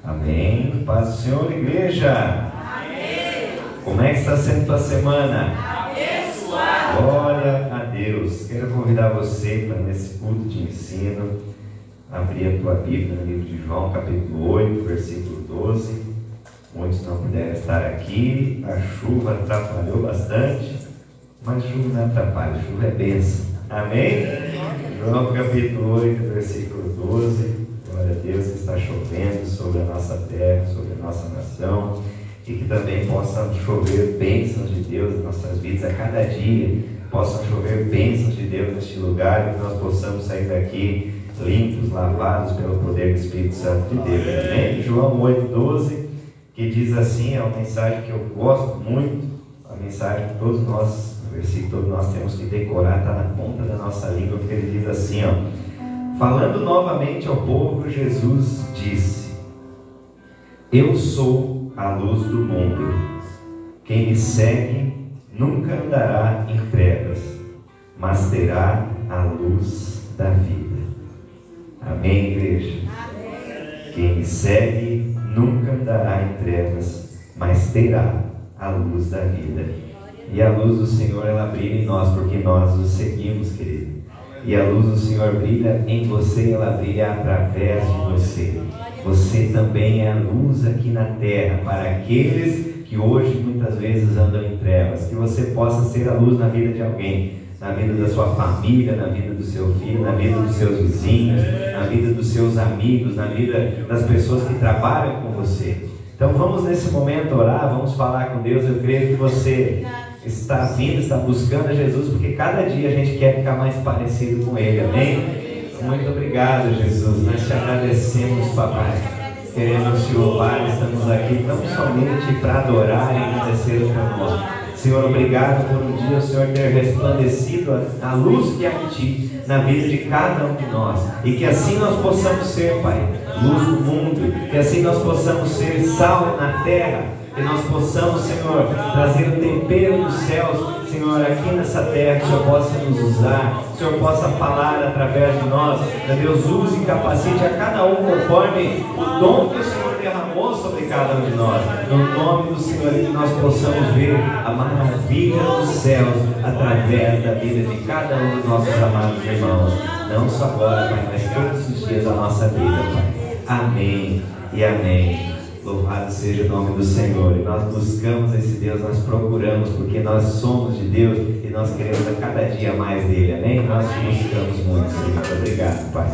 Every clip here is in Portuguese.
Amém. Paz do Senhor, igreja. Amém. Como é que está sendo tua semana? Abençoado. Glória a Deus. Quero convidar você para nesse culto de ensino abrir a tua Bíblia no livro de João, capítulo 8, versículo 12. Muitos não puderam estar aqui, a chuva atrapalhou bastante, mas chuva não atrapalha, chuva é bênção. Amém? João capítulo 8, versículo 12. Glória a Deus que está chovendo sobre a nossa terra, sobre a nossa nação, e que também possam chover bênçãos de Deus em nossas vidas a cada dia, possam chover bênçãos de Deus neste lugar, e que nós possamos sair daqui limpos, lavados pelo poder do Espírito Santo de Deus. Amém? João 8, 12, que diz assim, é uma mensagem que eu gosto muito, a mensagem que todos nós, o versículo todos nós temos que decorar, está na ponta da nossa língua, porque ele diz assim, falando novamente ao povo, Jesus disse: eu sou a luz do mundo, quem me segue nunca andará em trevas, mas terá a luz da vida. Amém, igreja? Amém. Quem me segue nunca andará em trevas, mas terá a luz da vida. E a luz do Senhor, ela brilha em nós, porque nós o seguimos, querido. E a luz do Senhor brilha em você, ela brilha através de você. Você também é a luz aqui na terra, para aqueles que hoje muitas vezes andam em trevas. Que você possa ser a luz na vida de alguém, na vida da sua família, na vida do seu filho, na vida dos seus vizinhos, na vida dos seus amigos, na vida das pessoas que trabalham com você. Então vamos nesse momento orar, vamos falar com Deus. Eu creio que você está vindo, está buscando a Jesus, porque cada dia a gente quer ficar mais parecido com Ele, amém? Muito obrigado, Jesus, nós te agradecemos, papai. Queremos te louvar, estamos aqui tão somente para adorar e agradecer o teu nome. Senhor, obrigado por um dia o Senhor ter resplandecido a luz que há em Ti na vida de cada um de nós, e que assim nós possamos ser, Pai, luz do mundo, que assim nós possamos ser sal na terra, que nós possamos, Senhor, trazer o tempero dos céus, Senhor, aqui nessa terra, que o Senhor possa nos usar, que o Senhor possa falar através de nós. Meu Deus, use e capacite a cada um conforme o dom que o Senhor derramou sobre cada um de nós. No nome do Senhor, que nós possamos ver a maravilha dos céus através da vida de cada um dos nossos amados irmãos. Não só agora, Pai, mas todos os dias da nossa vida, Pai. Amém e amém. Louvado seja o nome do Senhor. E nós buscamos esse Deus, nós procuramos, porque nós somos de Deus e nós queremos a cada dia mais dele, amém? Nós buscamos muito, Senhor. Obrigado, Pai.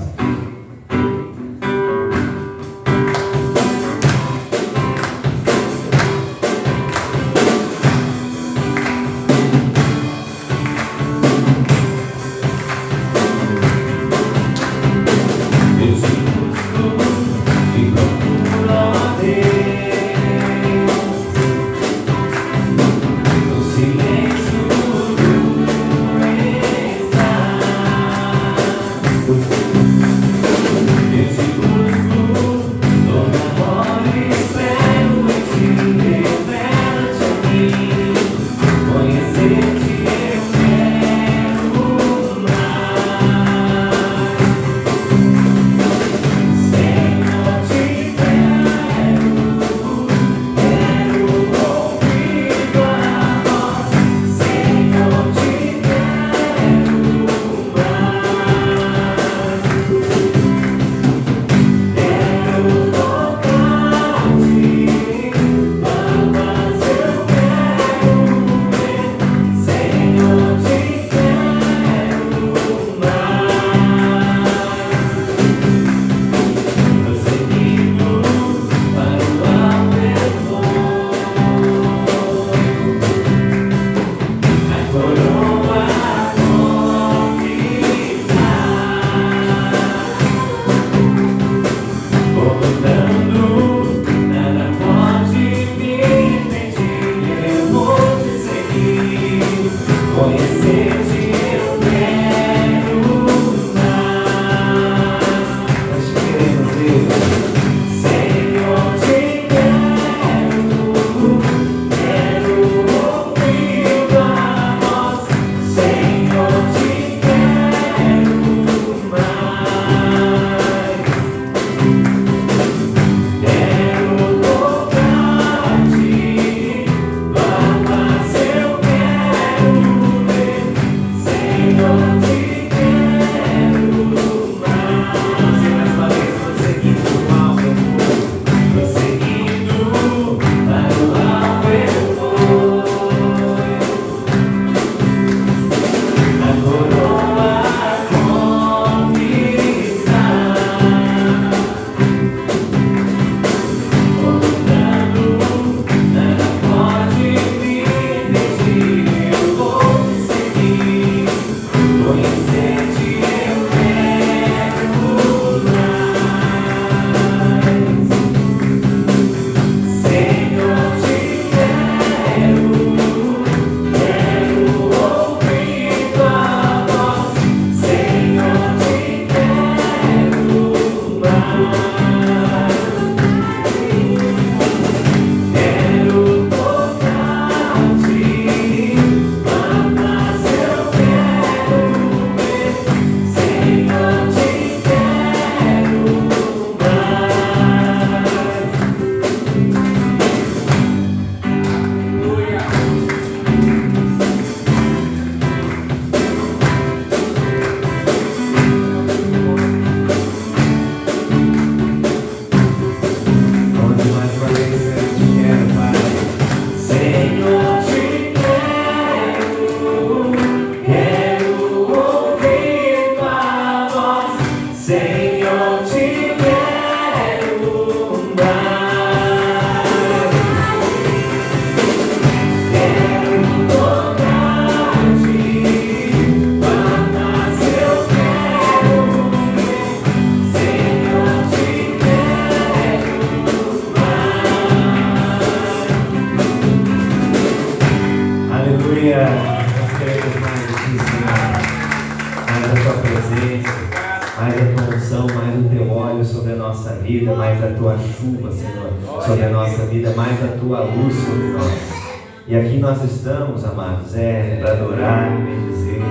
óleo sobre a nossa vida, mais a tua chuva, Senhor, sobre a nossa vida, mais a tua luz sobre nós. E aqui nós estamos, amados, para adorar e bendizer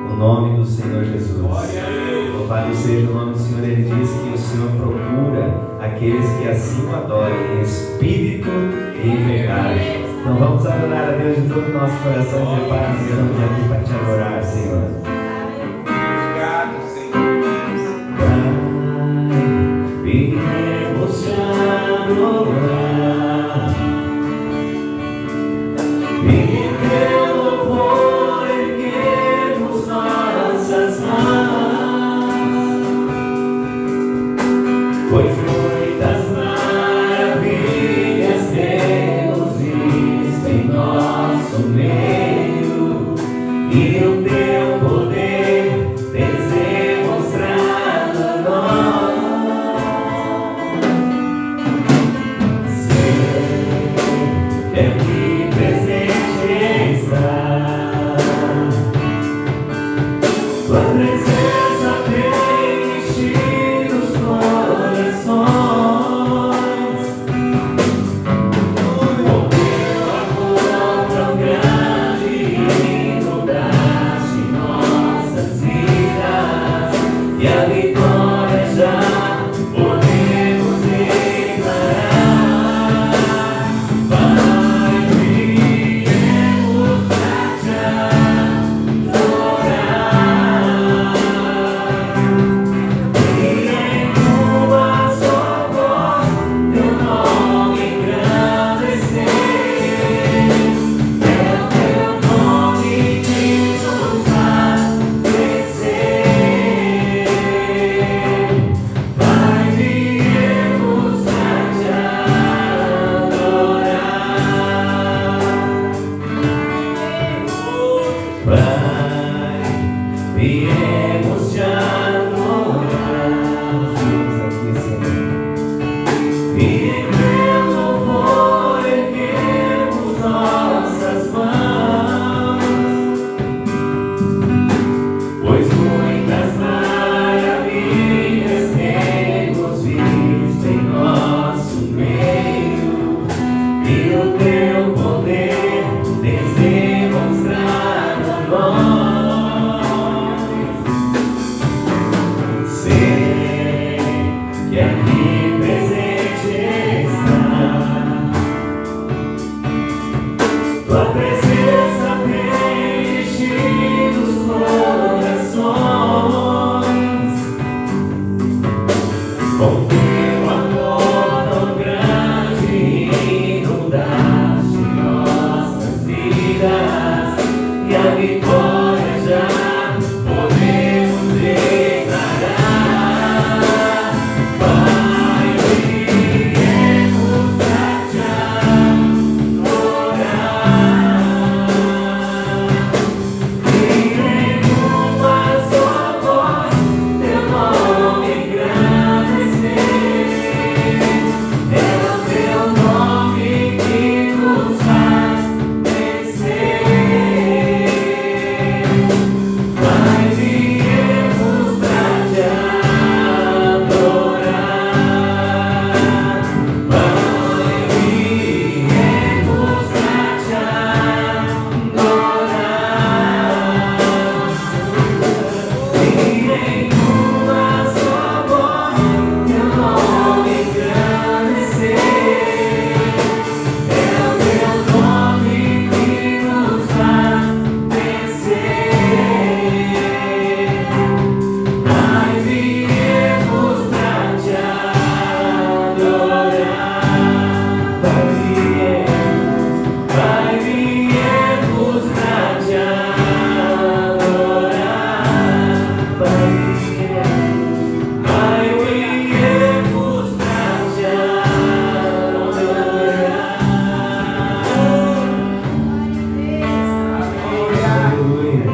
o nome do Senhor Jesus. Louvado seja o nome do Senhor. Ele diz que o Senhor procura aqueles que assim o adorem em espírito e em verdade. Então vamos adorar a Deus de todo o nosso coração. Meu Pai, nós estamos aqui para te adorar, Senhor. Obrigado, Senhor. Viemos te adorar. E teu louvor erguemos nossas mãos, pois muitas maravilhas temos visto em nosso meio, e o teu poder tens demonstrado a nós. Sei que aqui presente está tua presença, tem enchido os corações. Com teu amor tão grande, inundaste nossas vidas, e a vitória já podemos declarar. Pai, viemos pra te adorar, e em uma só voz teu nome engrandecer. É o teu nome que nos faz crescer. Pai, viemos pra te adorar. Pai, viemos te adorar. Estamos aqui, Senhor. E em teu louvor erguemos nossas mãos, pois muitas maravilhas temos visto em nosso meio, e o teu poder tens demonstrado a nós. Sei que aqui presente está tua presença, tem enchido os corações. Com teu amor tão grande, inundaste nossas vidas, e a vitória já podemos declarar. Pai, viemos pra te adorar, e em uma só voz teu nome engrandecer. É o teu nome que nos faz vencer. Pai, viemos pra te adorar. Pai, viemos pra te adorar. E em uma só voz teu nome engrandecer. É o teu nome que nos faz vencer. Pai, viemos pra te adorar. Pai, viemos pra te adorar. Pai, viemos pra te adorar. Aleluia.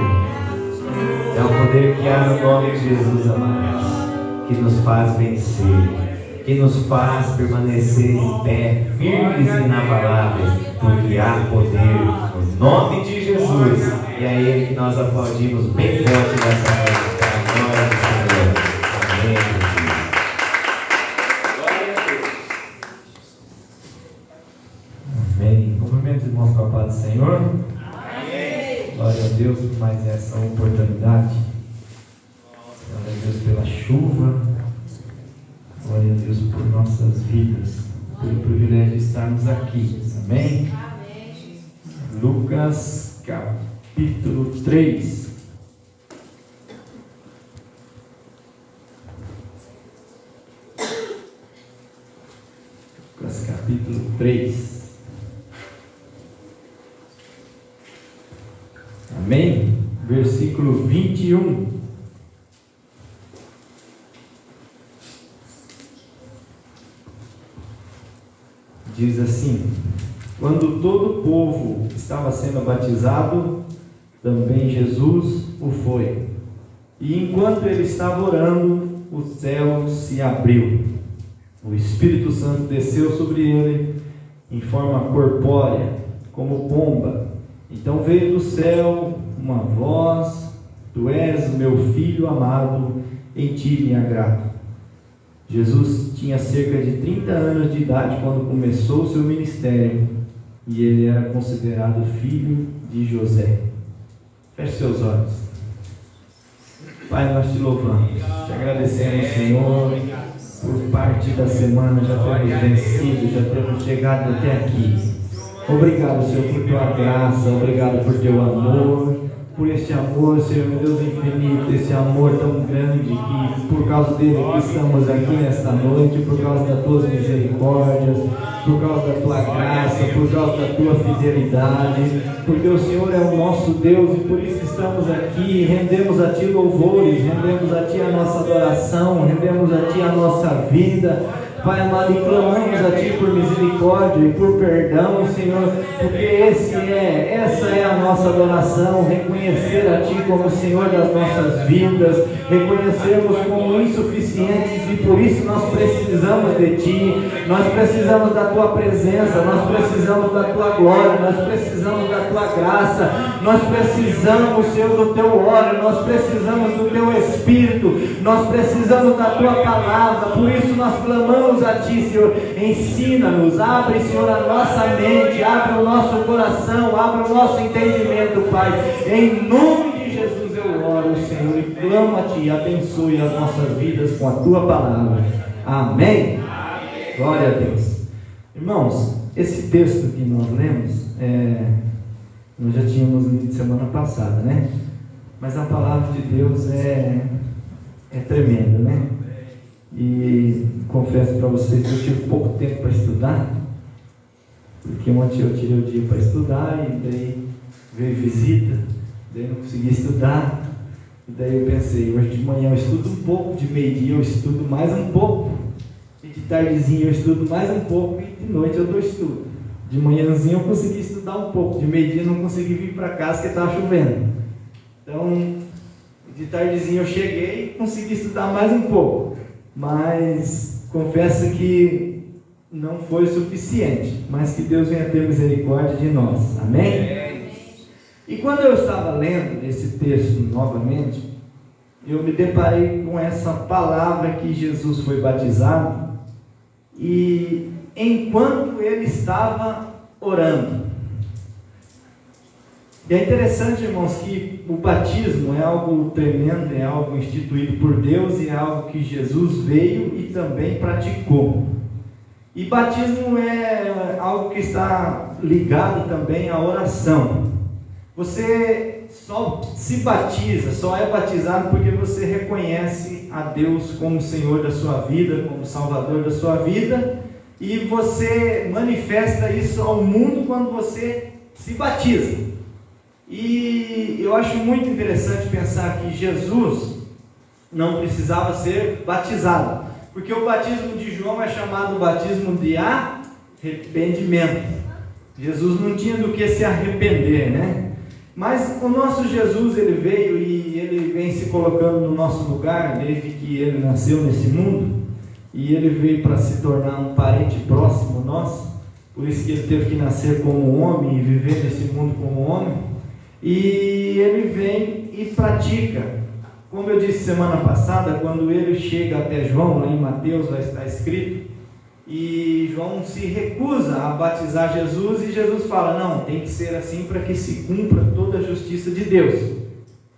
É o poder que há no nome de Jesus, amados, que nos faz vencer, que nos faz permanecer em pé, firmes e inabaláveis, porque há poder no nome de Jesus. E é Ele que nós aplaudimos bem forte nessa noite, para a glória do Senhor. Amém, Jesus. chuva. Glória a Deus por nossas vidas, pelo privilégio de estarmos aqui. Amém? Lucas capítulo 3. Lucas capítulo 3. Amém? Versículo 21. Diz assim: quando todo o povo estava sendo batizado, também Jesus o foi. E enquanto ele estava orando, o céu se abriu. O Espírito Santo desceu sobre ele em forma corpórea, como pomba. Então veio do céu uma voz: Tu és o meu Filho amado, em ti me agrado. Jesus tinha cerca de 30 anos de idade quando começou o seu ministério, e ele era considerado filho de José. Feche seus olhos. Pai, nós te louvamos, te agradecemos, Senhor, por parte da semana já temos vencido, já temos chegado até aqui. Obrigado, Senhor, por tua graça, obrigado por teu amor, por este amor, Senhor, meu Deus infinito, esse amor tão grande que por causa dele que estamos aqui nesta noite, por causa das tuas misericórdias, por causa da tua graça, por causa da tua fidelidade, porque o Senhor é o nosso Deus e por isso estamos aqui, rendemos a ti louvores, rendemos a ti a nossa adoração, rendemos a ti a nossa vida. Pai amado, e clamamos a Ti por misericórdia e por perdão, Senhor, porque essa é a nossa adoração, reconhecer a Ti como Senhor das nossas vidas, reconhecermos como insuficientes e por isso nós precisamos de Ti, nós precisamos da Tua presença, nós precisamos da Tua glória, nós precisamos da Tua graça, nós precisamos, Senhor, do Teu óleo, nós precisamos do Teu Espírito, nós precisamos da Tua palavra, por isso nós clamamos a Ti, Senhor, ensina-nos, abre, Senhor, a nossa mente, abre o nosso coração, abre o nosso entendimento, Pai, em nome de Jesus eu oro, Senhor, e clamo a Ti, abençoe as nossas vidas com a Tua palavra, amém? Glória a Deus. Irmãos, esse texto que nós lemos, nós já tínhamos lido semana passada, né? Mas a palavra de Deus é tremenda, né? E confesso para vocês que eu tive pouco tempo para estudar, porque ontem eu tirei o dia para estudar e daí veio visita, daí não consegui estudar, e daí eu pensei, hoje de manhã eu estudo um pouco, de meio-dia eu estudo mais um pouco, e de tardezinha eu estudo mais um pouco, e de noite eu dou estudo. De manhãzinha eu consegui estudar um pouco, de meio-dia eu não consegui vir para casa porque estava chovendo. Então, de tardezinha eu cheguei e consegui estudar mais um pouco. Mas confesso que não foi suficiente, mas que Deus venha ter misericórdia de nós, amém? E quando eu estava lendo esse texto novamente, eu me deparei com essa palavra que Jesus foi batizado, e enquanto ele estava orando. E é interessante, irmãos, que o batismo é algo tremendo, é algo instituído por Deus e é algo que Jesus veio e também praticou. E batismo é algo que está ligado também à oração. Você só se batiza, só é batizado porque você reconhece a Deus como Senhor da sua vida, como Salvador da sua vida, e você manifesta isso ao mundo quando você se batiza. E eu acho muito interessante pensar que Jesus não precisava ser batizado, porque o batismo de João é chamado batismo de arrependimento. Jesus não tinha do que se arrepender, né? Mas o nosso Jesus, ele veio e ele vem se colocando no nosso lugar desde que ele nasceu nesse mundo, e ele veio para se tornar um parente próximo nosso, por isso que ele teve que nascer como homem e viver nesse mundo como homem. E ele vem e pratica, como eu disse semana passada, quando ele chega até João, lá em Mateus vai estar escrito, e João se recusa a batizar Jesus, e Jesus fala, não, tem que ser assim para que se cumpra toda a justiça de Deus,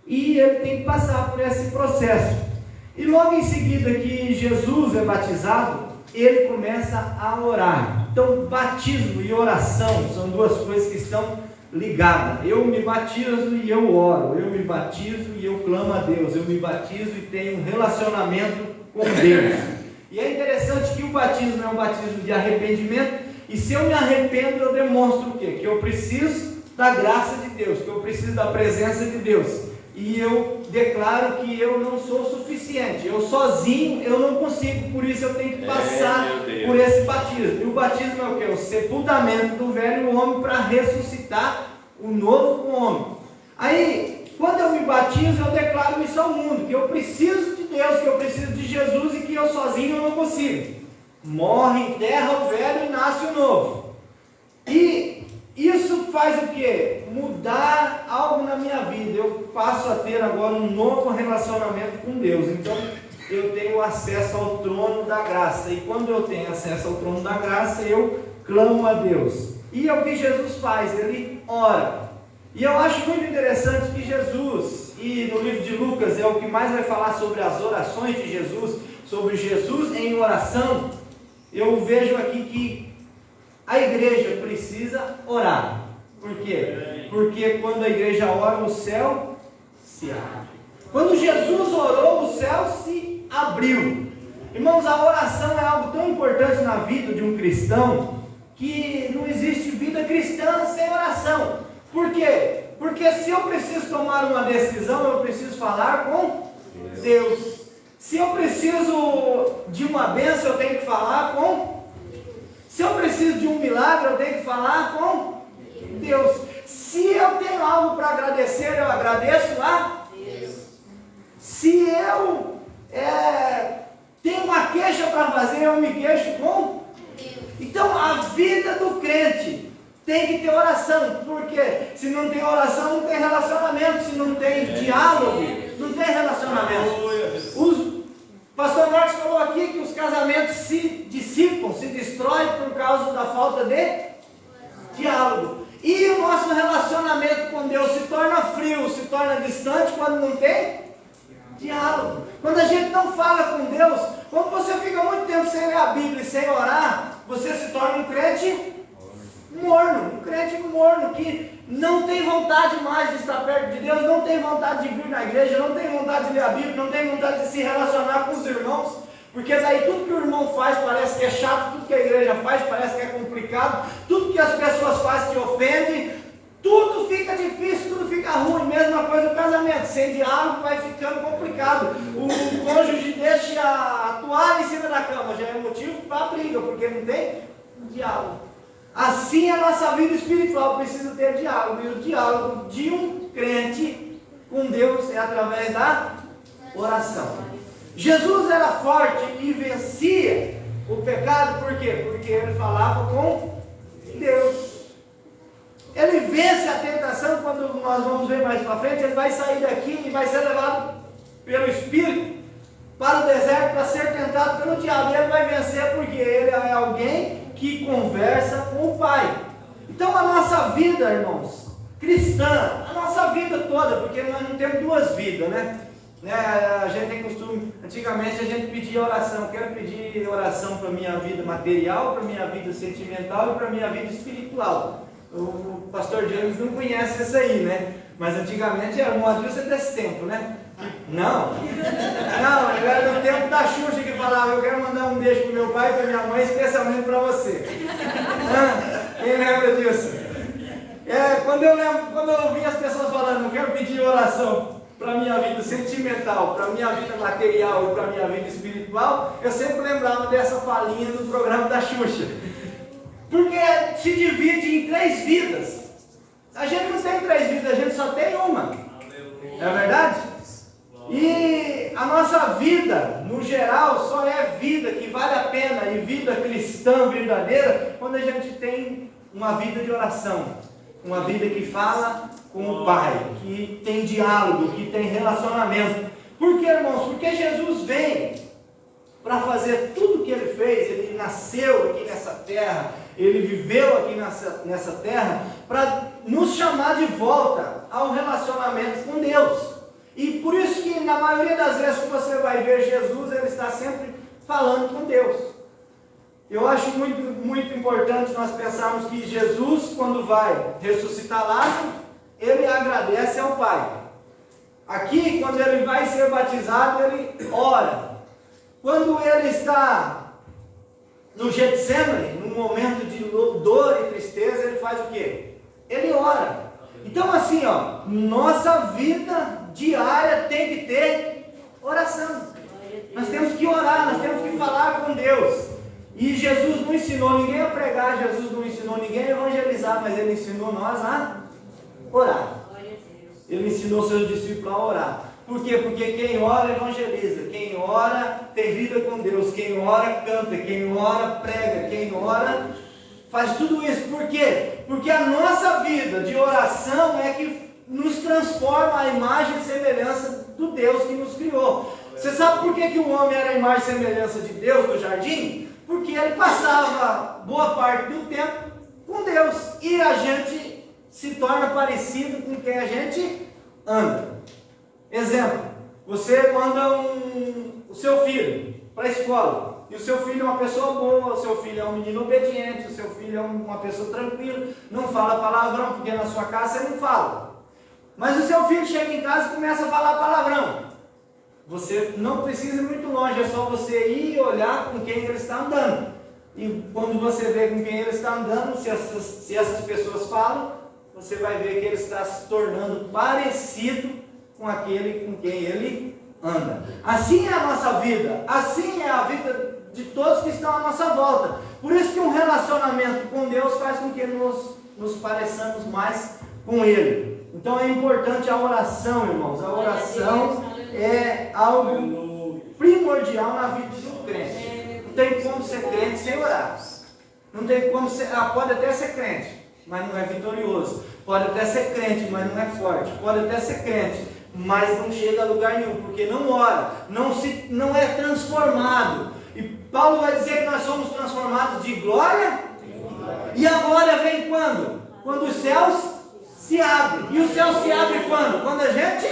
e ele tem que passar por esse processo. E logo em seguida que Jesus é batizado, ele começa a orar. Então, batismo e oração são duas coisas que estão ligadas. Eu me batizo e eu oro. Eu me batizo e eu clamo a Deus. Eu me batizo e tenho um relacionamento com Deus. E é interessante que o batismo é um batismo de arrependimento. E se eu me arrependo, eu demonstro o quê? Que eu preciso da graça de Deus, que eu preciso da presença de Deus. E eu declaro que eu não sou suficiente, eu sozinho eu não consigo, por isso eu tenho que passar por esse batismo. E o batismo é o quê? O sepultamento do velho homem para ressuscitar o novo homem. Aí, quando eu me batizo, eu declaro isso ao mundo, que eu preciso de Deus, que eu preciso de Jesus e que eu sozinho eu não consigo. Morre, enterra o velho e nasce o novo. E isso faz o quê? Mudar algo na minha vida. Eu passo a ter agora um novo relacionamento com Deus. Então eu tenho acesso ao trono da graça. E quando eu tenho acesso ao trono da graça, eu clamo a Deus. E é o que Jesus faz, ele ora. E eu acho muito interessante que Jesus, e no livro de Lucas é o que mais vai falar sobre as orações de Jesus, sobre Jesus em oração. Eu vejo aqui que a igreja precisa orar. Por quê? Porque quando a igreja ora, o céu se abre. Quando Jesus orou, o céu se abriu. Irmãos, a oração é algo tão importante na vida de um cristão que não existe vida cristã sem oração. Por quê? Porque se eu preciso tomar uma decisão, eu preciso falar com Deus. Se eu preciso de uma bênção, eu tenho que falar com... Se eu preciso de um milagre, eu tenho que falar com Deus. Se eu tenho algo para agradecer, eu agradeço a Deus. Se eu tenho uma queixa para fazer, eu me queixo com Deus. Então, a vida do crente tem que ter oração. Por quê? Se não tem oração, não tem relacionamento. Se não tem diálogo, não tem relacionamento. O pastor Marcos falou aqui que os casamentos se dissipam, se destroem por causa da falta de diálogo. E o nosso relacionamento com Deus se torna frio, se torna distante quando não tem diálogo. Quando a gente não fala com Deus, quando você fica muito tempo sem ler a Bíblia e sem orar, você se torna um crente morno, que não tem vontade mais de estar perto de Deus, não tem vontade de vir na igreja, não tem vontade de ler a Bíblia, não tem vontade de se relacionar com os irmãos, porque daí tudo que o irmão faz parece que é chato, tudo que a igreja faz parece que é complicado, tudo que as pessoas fazem te ofende, tudo fica difícil, tudo fica ruim. Mesma coisa no casamento, sem diálogo vai ficando complicado. O cônjuge deixa a toalha em cima da cama, já é motivo para briga, porque não tem diálogo. Assim a nossa vida espiritual precisa ter diálogo, e o diálogo de um crente com Deus é através da oração. Jesus era forte e vencia o pecado, por quê? Porque ele falava com Deus. Ele vence a tentação. Quando nós vamos ver mais para frente, ele vai sair daqui e vai ser levado pelo Espírito para o deserto para ser tentado pelo diabo. E ele vai vencer porque ele é alguém que conversa com o Pai. Então a nossa vida, irmãos, cristã, a nossa vida toda, porque nós não temos duas vidas, né? A gente tem costume, antigamente a gente pedia oração. Quero pedir oração para a minha vida material, para a minha vida sentimental e para a minha vida espiritual. O pastor James não conhece isso aí, né? Mas antigamente era uma Adilson desse tempo, né? Não, era no tempo da Xuxa que falava: eu quero mandar um beijo para meu pai e para minha mãe, especialmente para você. Quem lembra disso? Quando eu ouvi as pessoas falando, eu quero pedir oração para a minha vida sentimental, para a minha vida material e para a minha vida espiritual, eu sempre lembrava dessa falinha do programa da Xuxa. Porque se divide em 3 vidas. A gente não tem 3 vidas, a gente só tem uma. É verdade? E a nossa vida, no geral, só é vida que vale a pena, e vida cristã verdadeira, quando a gente tem uma vida de oração, uma vida que fala com o Pai, que tem diálogo, que tem relacionamento. Por quê, irmãos? Porque Jesus vem para fazer tudo o que Ele fez. Ele nasceu aqui nessa terra, Ele viveu aqui nessa terra, para nos chamar de volta ao relacionamento com Deus. E por isso que na maioria das vezes que você vai ver Jesus, ele está sempre falando com Deus. Eu acho muito importante nós pensarmos que Jesus, quando vai ressuscitar Lázaro, ele agradece ao Pai. Aqui, quando ele vai ser batizado, ele ora. Quando ele está no Getsemane, num momento de dor e tristeza, ele faz o quê? Ele ora. Então assim, ó, nossa vida diária tem que ter oração. Nós temos que orar, nós temos que falar com Deus. E Jesus não ensinou ninguém a pregar, Jesus não ensinou ninguém a evangelizar, mas ele ensinou nós a orar. Ele ensinou seus discípulos a orar. Por quê? Porque quem ora evangeliza, quem ora tem vida com Deus, quem ora canta, quem ora prega, quem ora faz tudo isso. Por quê? Porque a nossa vida de oração é que nos transforma à imagem e semelhança do Deus que nos criou. Você sabe por que o homem era a imagem e semelhança de Deus no jardim? Porque ele passava boa parte do tempo com Deus. E a gente se torna parecido com quem a gente anda. Exemplo, você manda o seu filho para a escola. E o seu filho é uma pessoa boa, o seu filho é um menino obediente, o seu filho é uma pessoa tranquila, não fala palavrão, porque na sua casa você não fala. Mas o seu filho chega em casa e começa a falar palavrão. Você não precisa ir muito longe, é só você ir e olhar com quem ele está andando. E quando você vê com quem ele está andando, se essas pessoas falam, você vai ver que ele está se tornando parecido com aquele com quem ele anda. Assim é a nossa vida, assim é a vida de todos que estão à nossa volta. Por isso que um relacionamento com Deus faz com que nos pareçamos mais com Ele. Então é importante a oração, irmãos. A oração é algo primordial na vida de um crente. Não tem como ser crente sem orar. Não tem como ser, pode até ser crente, mas não é vitorioso. Pode até ser crente, mas não é forte. Pode até ser crente, mas não chega a lugar nenhum, porque não ora, não é transformado. E Paulo vai dizer que nós somos transformados de glória. E a glória vem quando? Quando os céus se abrem. E o céu se abre quando? Quando a gente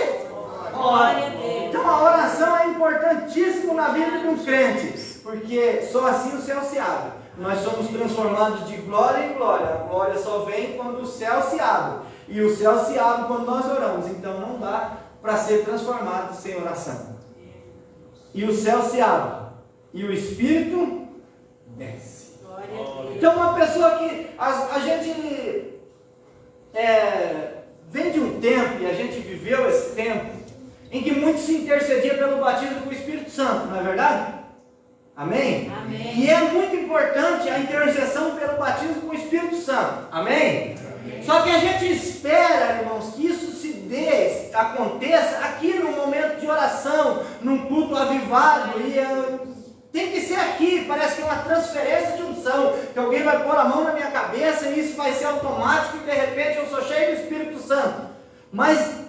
ora. Então a oração é importantíssima na vida de um crente, porque só assim o céu se abre. Nós somos transformados de glória em glória. A glória só vem quando o céu se abre. E o céu se abre quando nós oramos. Então não dá para ser transformado sem oração. E o céu se abre. E o Espírito desce. Então uma pessoa que a gente vem de um tempo, e a gente viveu esse tempo, em que muito se intercedia pelo batismo com o Espírito Santo, não é verdade? Amém? Amém. E é muito importante a intercessão pelo batismo com o Espírito Santo. Amém? Amém. Só que a gente espera, irmãos, que isso aconteça aqui no momento de oração, num culto avivado, e tem que ser aqui, parece que é uma transferência de unção, que alguém vai pôr a mão na minha cabeça e isso vai ser automático e de repente eu sou cheio do Espírito Santo. Mas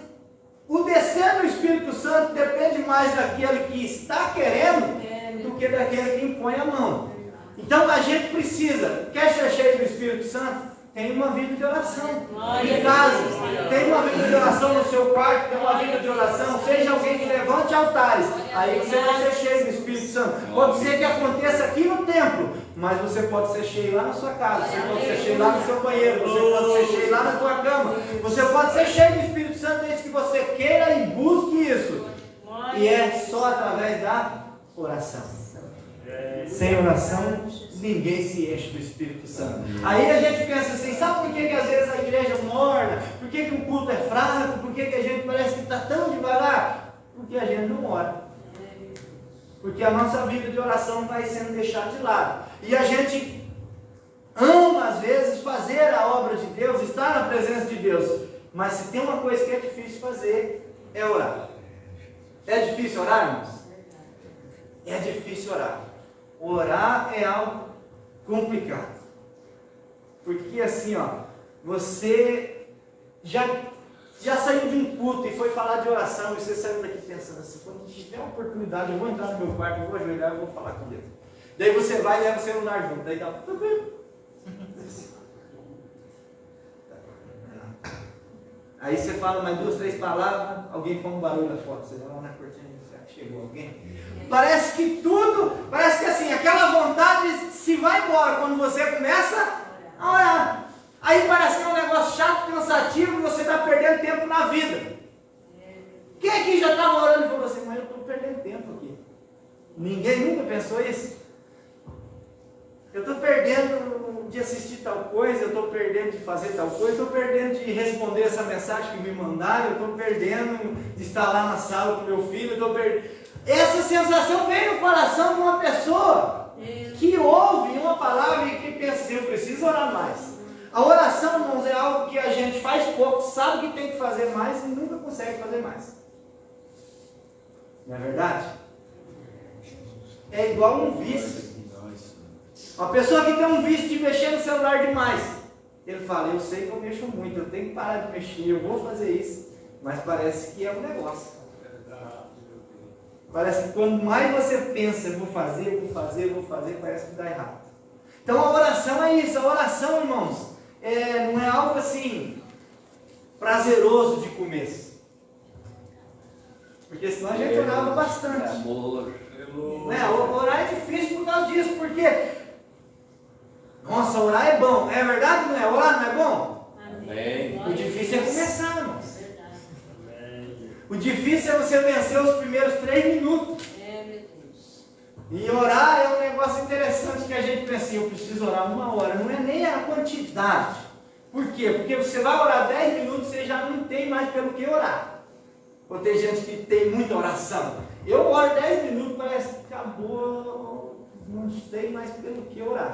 o descer do Espírito Santo depende mais daquele que está querendo do que daquele que impõe a mão. Então a gente precisa, quer ser cheio do Espírito Santo? Tem uma vida de oração em casa, tem uma vida de oração no seu quarto, tem uma vida de oração, seja alguém que levante altares, aí você vai ser cheio do Espírito Santo. Pode ser que aconteça aqui no templo, mas você pode ser cheio lá na sua casa, você pode ser cheio lá no seu banheiro, você pode ser cheio lá na sua cama, você pode ser cheio do Espírito Santo desde que você queira e busque isso. E é só através da oração. Sem oração, ninguém se enche do Espírito Santo. Aí a gente pensa assim, sabe por que às vezes a igreja morna? Por que o culto é fraco? Por que a gente parece que está tão devagar? Porque a gente não ora. Porque a nossa vida de oração vai sendo deixada de lado. E a gente ama às vezes fazer a obra de Deus, estar na presença de Deus. Mas se tem uma coisa que é difícil fazer, é orar. É difícil orar, irmãos? É difícil orar. Orar é algo complicado. Porque assim, você já saiu de um culto e foi falar de oração, e você saiu daqui pensando assim, quando tiver a oportunidade, eu vou entrar no meu quarto, eu vou ajoelhar, eu vou falar com Deus. Daí você vai e leva o celular junto, daí tá tranquilo. Aí você fala mais 2, 3 palavras, alguém põe um barulho lá fora, você vai lá na cortina e será que chegou alguém? Parece que assim, aquela vontade se vai embora quando você começa a orar. Aí parece que é um negócio chato, cansativo, e você está perdendo tempo na vida. Quem aqui já estava orando e falou assim, mas eu estou perdendo tempo aqui? Ninguém nunca pensou isso? Eu estou perdendo de assistir tal coisa, eu estou perdendo de fazer tal coisa, eu estou perdendo de responder essa mensagem que me mandaram, eu estou perdendo de estar lá na sala com meu filho, eu estou perdendo. Essa sensação vem no coração de uma pessoa que ouve uma palavra e que pensa assim, eu preciso orar mais. A oração, irmãos, é algo que a gente faz pouco, sabe que tem que fazer mais e nunca consegue fazer mais. Não é verdade? É igual um vício. Uma pessoa que tem um vício de mexer no celular demais. Ele fala, eu sei que eu mexo muito, eu tenho que parar de mexer, eu vou fazer isso. Mas parece que é um negócio. Parece que quanto mais você pensa, eu vou fazer, parece que dá errado. Então a oração é isso. A oração, irmãos, não é algo assim prazeroso de começo. Porque senão a gente orava bastante. Amor. Orar é difícil por causa disso, porque nossa, orar é bom. É verdade, não é? Orar não é bom? Amém. O difícil é começar, irmãos. O difícil é você vencer os primeiros 3 minutos. E orar é um negócio interessante que a gente pensa assim, eu preciso orar 1 hora. Não é nem a quantidade. Por quê? Porque você vai orar 10 minutos, você já não tem mais pelo que orar. Ou tem gente que tem muita oração. Eu oro 10 minutos, parece que acabou, não sei mais pelo que orar.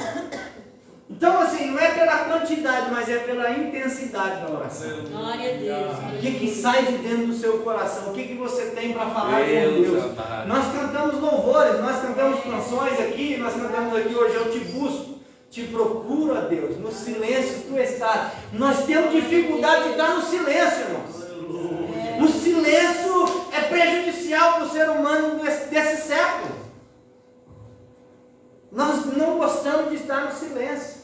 Então, assim, não é pela quantidade, mas é pela intensidade da oração. Glória a Deus. O que sai de dentro do seu coração? O que você tem para falar com Deus? Nós cantamos louvores, nós cantamos canções aqui, nós cantamos aqui hoje, eu te busco, te procuro a Deus, no silêncio tu estás. Nós temos dificuldade de estar no silêncio, irmãos. O silêncio é prejudicial para o ser humano desse século. Nós não gostamos de estar no silêncio.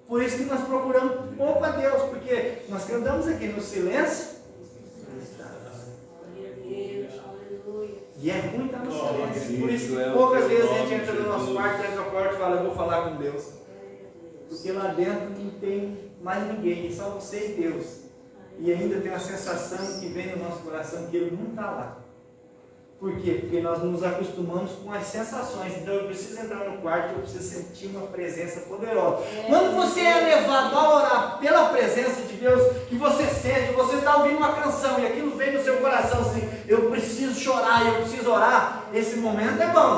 Por isso que nós procuramos pouco a Deus, porque nós cantamos aqui no silêncio. E é ruim estar no silêncio. Por isso que poucas vezes a gente entra no nosso quarto, tranca a porta e fala, eu vou falar com Deus. Porque lá dentro não tem mais ninguém, só você e Deus. E ainda tem a sensação que vem no nosso coração que Ele não está lá. Por quê? Porque nós nos acostumamos com as sensações. Então eu preciso entrar no quarto, eu preciso sentir uma presença poderosa. Quando você é levado a orar pela presença de Deus, que você sente, você está ouvindo uma canção e aquilo vem no seu coração assim, eu preciso chorar, eu preciso orar, esse momento é bom.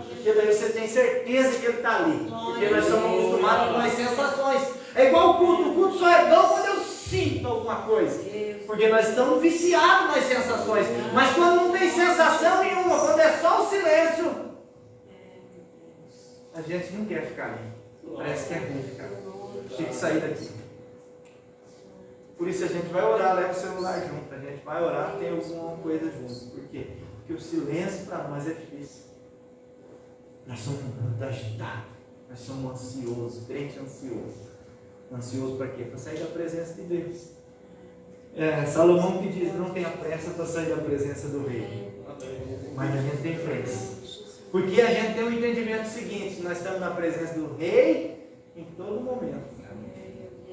Porque daí você tem certeza que Ele está ali. Porque nós somos acostumados com as sensações. É igual o culto só é bom quando eu sinto alguma coisa. Porque nós estamos viciados nas sensações. Mas quando não tem sensação nenhuma, quando é só o silêncio, a gente não quer ficar ali. Parece que é ruim ficar. Tem que sair daqui. Por isso a gente vai orar, leva o celular junto. A gente vai orar, tem alguma coisa junto. Por quê? Porque o silêncio para nós é difícil. Nós somos muito agitados. Nós somos ansiosos, crente ansioso. Ansioso para quê? Para sair da presença de Deus. Salomão que diz, não tenha pressa para sair da presença do rei. Mas a gente tem pressa. Porque a gente tem um entendimento seguinte, nós estamos na presença do rei em todo momento.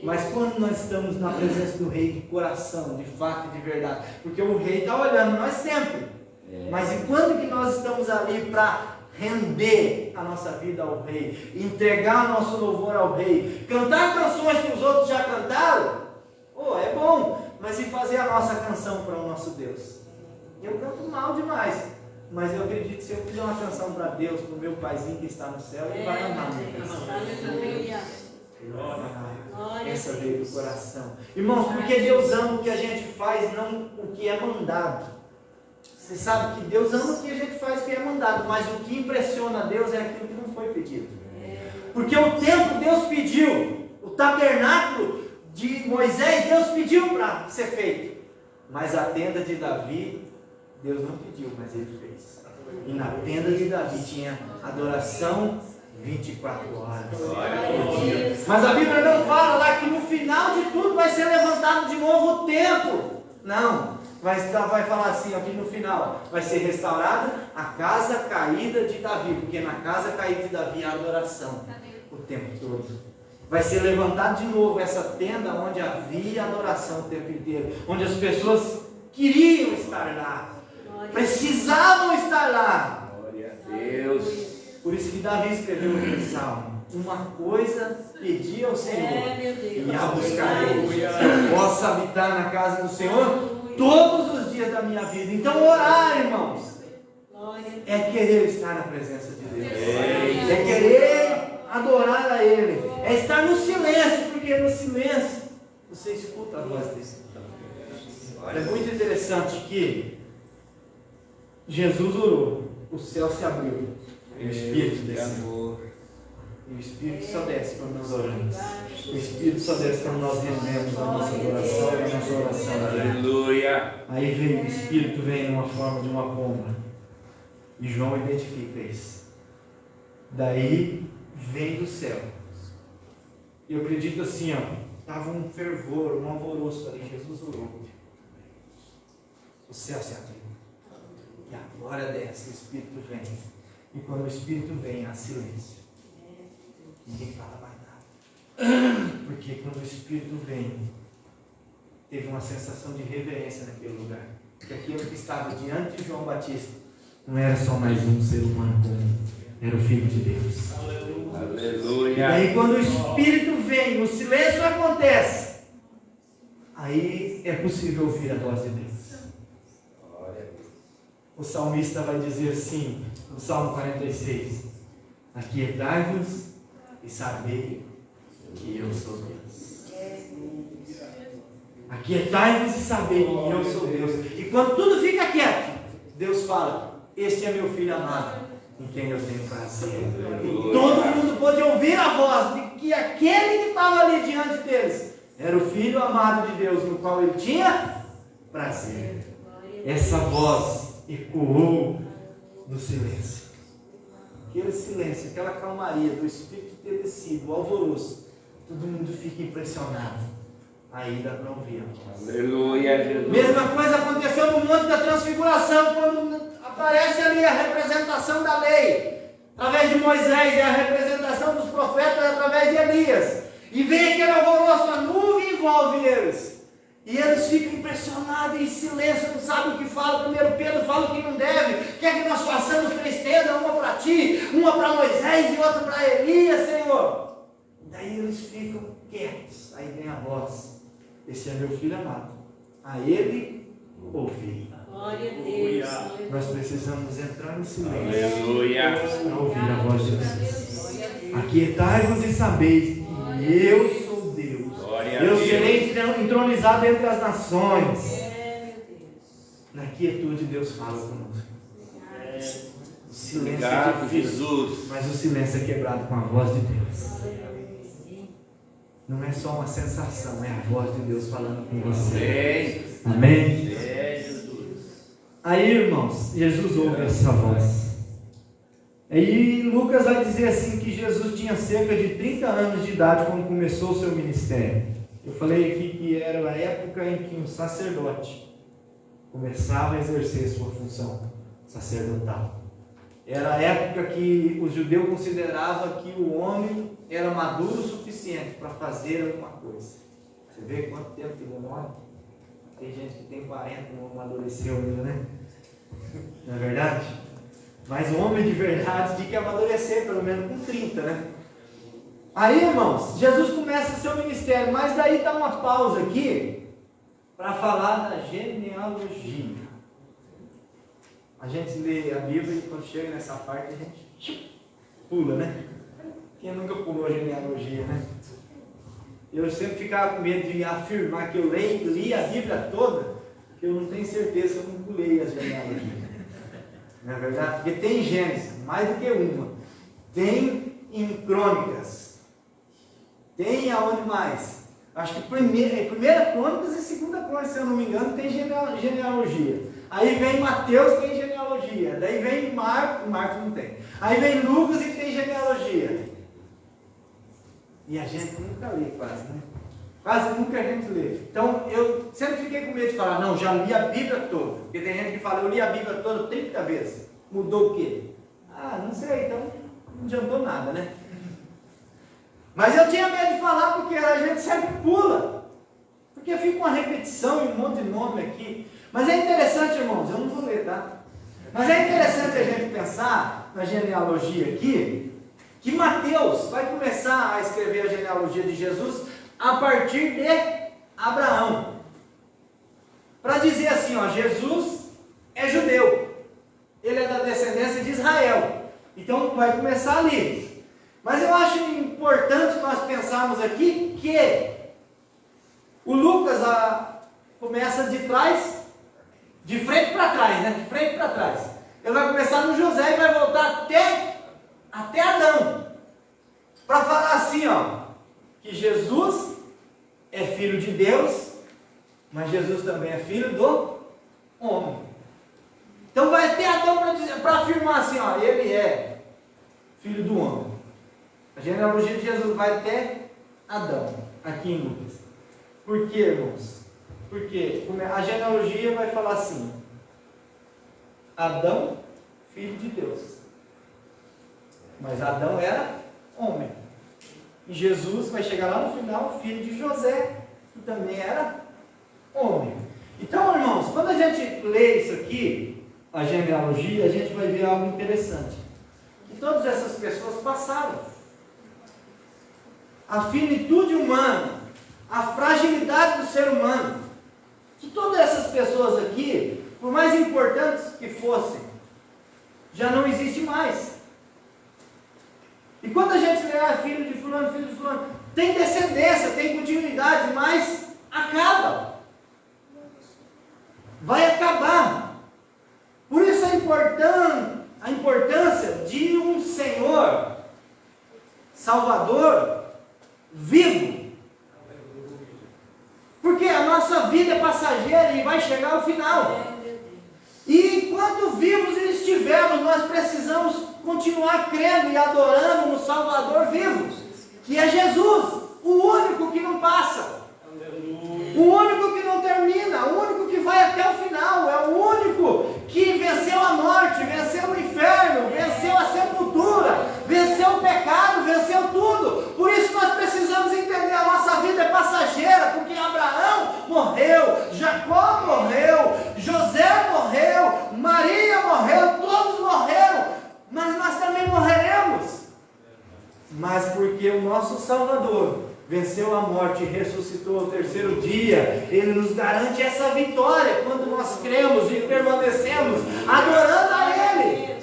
Mas quando nós estamos na presença do rei de coração, de fato e de verdade, porque o rei está olhando nós sempre. Mas enquanto que nós estamos ali para render a nossa vida ao rei, entregar nosso louvor ao rei, cantar canções que os outros já cantaram, é bom. Mas e fazer a nossa canção para o nosso Deus? Eu canto mal demais, mas eu acredito que se eu fizer uma canção para Deus, para o meu paizinho que está no céu, Ele vai amar a minha canção. Essa veio do coração. Irmãos, porque Deus ama o que a gente faz, não o que é mandado. Você sabe que Deus ama o que a gente faz, o que é mandado, mas o que impressiona a Deus é aquilo que não foi pedido. Porque o templo Deus pediu, o tabernáculo de Moisés, Deus pediu para ser feito. Mas a tenda de Davi, Deus não pediu, mas Ele fez. E na tenda de Davi tinha adoração 24 horas. Glória a Deus. Mas a Bíblia não fala lá que no final de tudo vai ser levantado de novo o templo. Não. Vai falar assim aqui no final. Vai ser restaurada a casa caída de Davi. Porque na casa caída de Davi há adoração o tempo todo. Vai ser levantado de novo essa tenda onde havia adoração o tempo inteiro. Onde as pessoas queriam estar lá. Precisavam estar lá. Glória a Deus. Por isso que Davi escreveu aquele salmo. Uma coisa pedi ao Senhor Meu Deus. e a buscarei. Que eu possa habitar na casa do Senhor todos os dias da minha vida. Então orar, irmãos, é querer estar na presença de Deus. É querer adorar a Ele. É estar no silêncio, porque no silêncio você escuta a voz dele. É muito interessante que Jesus orou, o céu se abriu, e o Espírito desceu. E o Espírito só desce quando nós oramos. O Espírito só desce quando nós rendemos a nossa adoração e a nossa oração. Aleluia. Aí vem o Espírito, vem numa forma de uma pomba. E João identifica isso. Daí vem do céu. E eu acredito assim, estava um fervor, um alvoroço ali. Jesus orou. O céu se abriu. E a glória desce, o Espírito vem. E quando o Espírito vem, há silêncio. Ninguém fala mais nada. Porque quando o Espírito vem, teve uma sensação de reverência naquele lugar. Porque aquele que estava diante de João Batista não era só mais um ser humano comum, era o Filho de Deus. Aleluia. E aí quando o Espírito vem, o silêncio acontece, aí é possível ouvir a voz de Deus. O salmista vai dizer assim, no Salmo 46, aquietai-vos e sabei que eu sou Deus. Aquietai-vos e sabei que eu sou Deus. E quando tudo fica quieto, Deus fala, este é meu filho amado, em quem eu tenho prazer. E todo mundo pôde ouvir a voz de que aquele que estava ali diante deles era o filho amado de Deus, no qual ele tinha prazer. Essa voz ecoou no silêncio. Aquele silêncio, aquela calmaria do Espírito ter descido, o alvoroço, todo mundo fica impressionado. Aí dá para ouvir a voz. Aleluia, Jesus. Mesma coisa aconteceu no Monte da Transfiguração, quando aparece ali a representação da lei, através de Moisés, e a representação dos profetas através de Elias. E vem aquele alvoroço, a nuvem envolve eles. E eles ficam impressionados, em silêncio, não sabem o que fala. Primeiro Pedro fala o que não deve. Quer que nós façamos 3 tendas, uma para ti, uma para Moisés e outra para Elias, Senhor. Daí eles ficam quietos. Aí vem a voz. Esse é meu filho amado. A ele ouvi. Glória a Deus. Nós precisamos entrar no silêncio Aleluia. para ouvir a voz de Deus. Aquietai-vos e sabeis que eu sou Deus. Eu serei entronizado entre as nações. Na quietude Deus fala conosco. O silêncio é difícil, Jesus. mas o silêncio é quebrado com a voz de Deus. Não é só uma sensação, é a voz de Deus falando com você. Amém? Aí, irmãos, Jesus ouve essa voz. Aí Lucas vai dizer assim que Jesus tinha cerca de 30 anos de idade quando começou o seu ministério. Eu falei aqui que era a época em que um sacerdote começava a exercer sua função sacerdotal. Era a época que o judeu considerava que o homem era maduro o suficiente para fazer alguma coisa. Você vê quanto tempo que demora? Tem gente que tem 40 e não amadureceu ainda, né? Não é verdade? Mas o homem de verdade tem que amadurecer pelo menos com 30, né? Aí, irmãos, Jesus começa seu ministério, mas daí está uma pausa aqui para falar da genealogia. A gente lê a Bíblia e quando chega nessa parte a gente pula, né? Quem nunca pulou a genealogia, né? Eu sempre ficava com medo de afirmar que eu li a Bíblia toda, porque eu não tenho certeza se eu não pulei as genealogias. Não é verdade? Porque tem Gênesis, mais do que uma. Tem em Crônicas. Tem aonde mais? Acho que primeira Crônicas e segunda Crônicas, se eu não me engano, tem genealogia. Aí vem Mateus, tem genealogia. Daí vem Marcos não tem. Aí vem Lucas e tem genealogia. E a gente nunca lê quase, né? Quase nunca a gente lê. Então eu sempre fiquei com medo de falar, não, já li a Bíblia toda. Porque tem gente que fala, eu li a Bíblia toda 30 vezes. Mudou o quê? Ah, não sei, então não adiantou nada, né? Mas eu tinha medo de falar porque a gente sempre pula. Porque fica uma repetição e um monte de nome aqui. Mas é interessante, irmãos, eu não vou ler, tá? Mas é interessante a gente pensar na genealogia aqui, que Mateus vai começar a escrever a genealogia de Jesus a partir de Abraão. Para dizer assim, ó, Jesus é judeu. Ele é da descendência de Israel. Então vai começar ali. Mas eu acho importante nós pensarmos aqui que o Lucas começa de trás, de frente para trás, né? De frente para trás. Ele vai começar no José e vai voltar até Adão. Para falar assim, ó, que Jesus é filho de Deus, mas Jesus também é filho do homem. Então vai até Adão para afirmar assim, ó, ele é filho do homem. A genealogia de Jesus vai até Adão, aqui em Lucas. Por quê, irmãos? Porque a genealogia vai falar assim, Adão, filho de Deus. Mas Adão era homem. E Jesus vai chegar lá no final, filho de José, que também era homem. Então, irmãos, quando a gente lê isso aqui, a genealogia, a gente vai ver algo interessante. Que todas essas pessoas passaram. A finitude humana, a fragilidade do ser humano, que todas essas pessoas aqui, por mais importantes que fossem, já não existe mais. E quando a gente lê, filho de fulano, tem descendência, tem continuidade, mas acaba. Vai acabar. Por isso a importância de um Senhor Salvador vivo. Porque a nossa vida é passageira e vai chegar ao final. E enquanto vivos estivermos, nós precisamos continuar crendo e adorando no Salvador vivo, que é Jesus, o único que não passa, o único que não termina, o único que vai até o final, é o único que venceu a morte, venceu o inferno, venceu a sepultura, venceu o pecado, venceu tudo. Por isso nós precisamos entender, a nossa vida é passageira, porque Abraão morreu, Jacó morreu, José morreu, Maria morreu, todos morreram, mas nós também morreremos. Mas porque o nosso Salvador venceu a morte e ressuscitou ao terceiro dia, Ele nos garante essa vitória quando nós cremos e permanecemos adorando a Ele.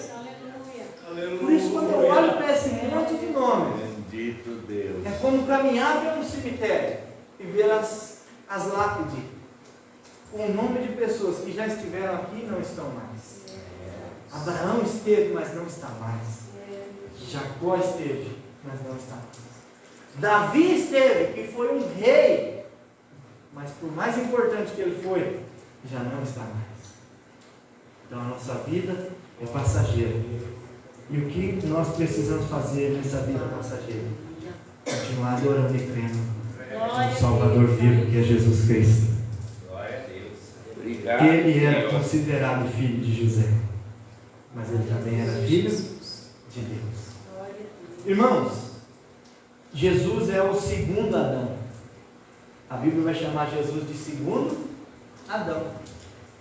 Por isso, quando eu olho para esse monte de nomes, Bendito Deus. é como caminhar pelo cemitério e ver as lápides com o nome de pessoas que já estiveram aqui e não estão mais. Abraão esteve, mas não está mais. Jacó esteve, mas não está mais. Davi esteve, que foi um rei, mas por mais importante que ele foi, já não está mais. Então a nossa vida é passageira. E o que nós precisamos fazer nessa vida passageira? Continuar adorando e crendo no Salvador vivo, que é Jesus Cristo. Glória a Deus. Obrigado. Ele era Senhor. considerado filho de José, mas ele também era filho de Deus. Irmãos, Jesus é o segundo Adão. A Bíblia vai chamar Jesus de segundo Adão.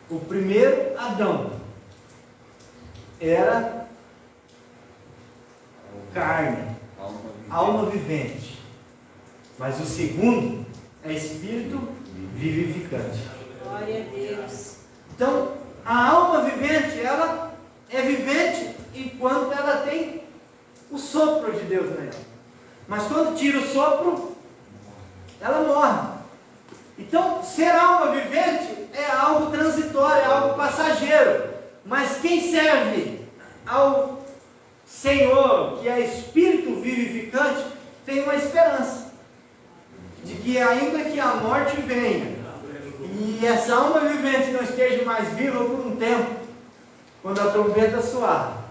O primeiro Adão era carne, alma vivente. Mas o segundo é espírito vivificante. Glória a Deus. Então, a alma vivente, ela é vivente enquanto ela tem o sopro de Deus nela. Mas quando tira o sopro, ela morre. Então, ser alma vivente é algo transitório, é algo passageiro. Mas quem serve ao Senhor, que é Espírito vivificante, tem uma esperança de que ainda que a morte venha, e essa alma vivente não esteja mais viva por um tempo, quando a trombeta soar,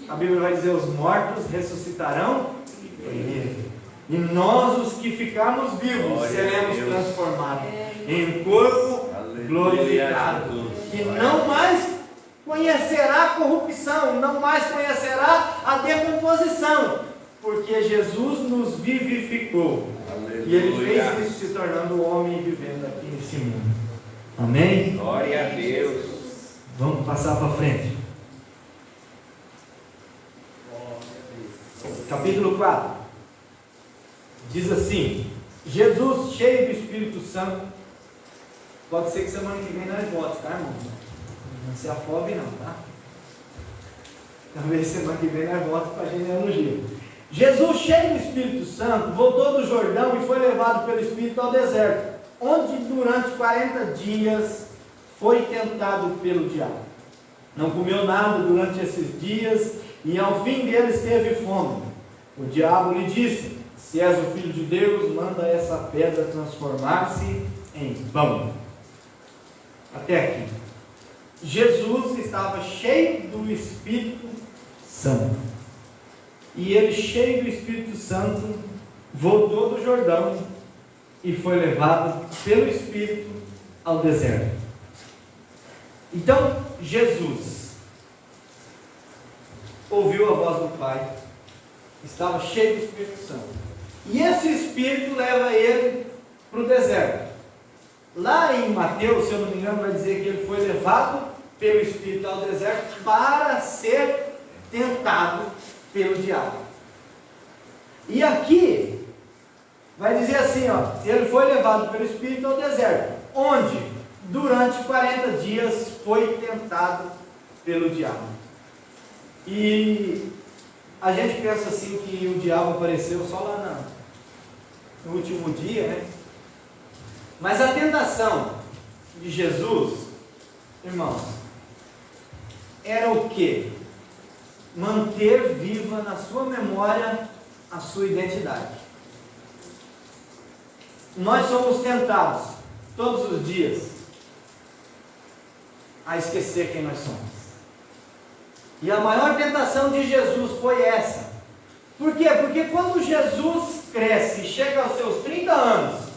a Bíblia vai dizer: os mortos ressuscitarão primeiro, e nós, os que ficarmos vivos, seremos transformados em um corpo glorificado, que não mais conhecerá a corrupção, não mais conhecerá a decomposição, porque Jesus nos vivificou. Aleluia. E Ele fez isso se tornando homem e vivendo aqui nesse mundo. Amém? Glória a Deus. Vamos passar para frente. Capítulo 4. Diz assim: Jesus, cheio do Espírito Santo. Pode ser que semana que vem nós voltemos, tá, irmão? Não se afogue não, tá? Talvez semana que vem nós voltemos para a genealogia. Jesus, cheio do Espírito Santo, voltou do Jordão e foi levado pelo Espírito ao deserto, onde durante 40 dias foi tentado pelo diabo. Não comeu nada durante esses dias e ao fim deles teve fome. O diabo lhe disse: se és o Filho de Deus, manda essa pedra transformar-se em pão. Até aqui. Jesus estava cheio do Espírito Santo. E ele, cheio do Espírito Santo, voltou do Jordão e foi levado pelo Espírito ao deserto. Então, Jesus ouviu a voz do Pai, estava cheio do Espírito Santo. E esse Espírito leva ele para o deserto. Lá em Mateus, se eu não me engano, vai dizer que ele foi levado pelo Espírito ao deserto para ser tentado pelo diabo. E aqui vai dizer assim, ó, ele foi levado pelo Espírito ao deserto, onde durante 40 dias foi tentado pelo diabo. E a gente pensa assim que o diabo apareceu só lá no último dia, né? Mas a tentação de Jesus, irmãos, era o quê? Manter viva na sua memória a sua identidade. Nós somos tentados todos os dias a esquecer quem nós somos. E a maior tentação de Jesus foi essa. Por quê? Porque quando Jesus cresce e chega aos seus 30 anos,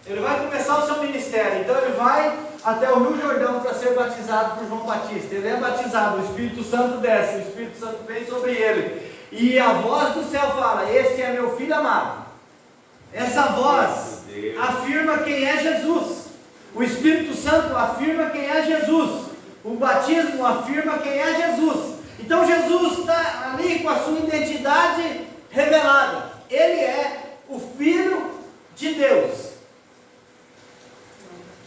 ele vai começar o seu ministério. Então ele vai até o Rio Jordão para ser batizado por João Batista. Ele é batizado, o Espírito Santo desce, o Espírito Santo vem sobre ele. E a voz do céu fala: este é meu filho amado. Essa voz afirma quem é Jesus. O Espírito Santo afirma quem é Jesus. O batismo afirma quem é Jesus. Então Jesus está ali com a sua identidade revelada. Ele é o Filho de Deus,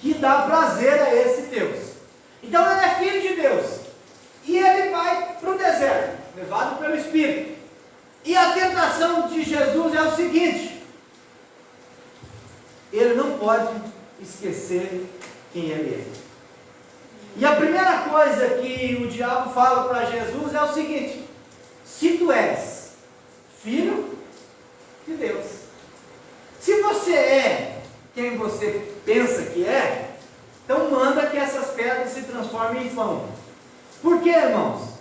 que dá prazer a esse Deus. Então ele é Filho de Deus. E ele vai para o deserto, levado pelo Espírito. E a tentação de Jesus é o seguinte: ele não pode esquecer quem ele é. E a primeira coisa que o diabo fala para Jesus é o seguinte: se tu és Filho de Deus, se você é quem você pensa que é, então manda que essas pedras se transformem em pão. Por quê, irmãos?